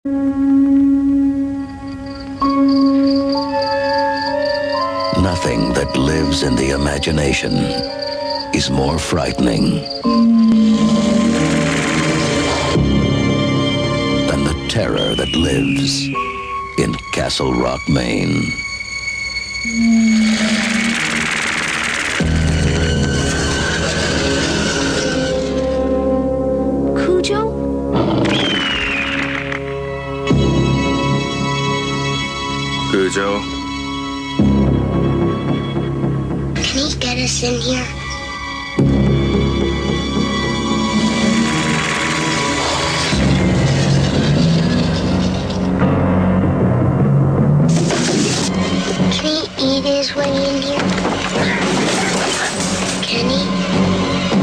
Nothing that lives in the imagination is more frightening than the terror that lives in Castle Rock, Maine. Cujo? Cujo? Can he get us in here? Can he eat his way in here? Can he?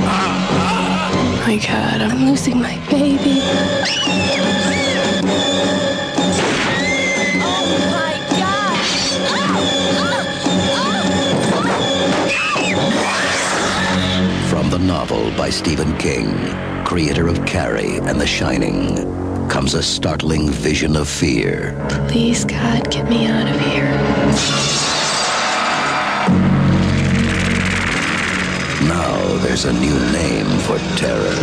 Oh my God, I'm losing my baby. From the novel by Stephen King, creator of Carrie and The Shining, comes a startling vision of fear. Please, God, get me out of here. Now there's a new name for terror.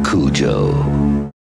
Cujo.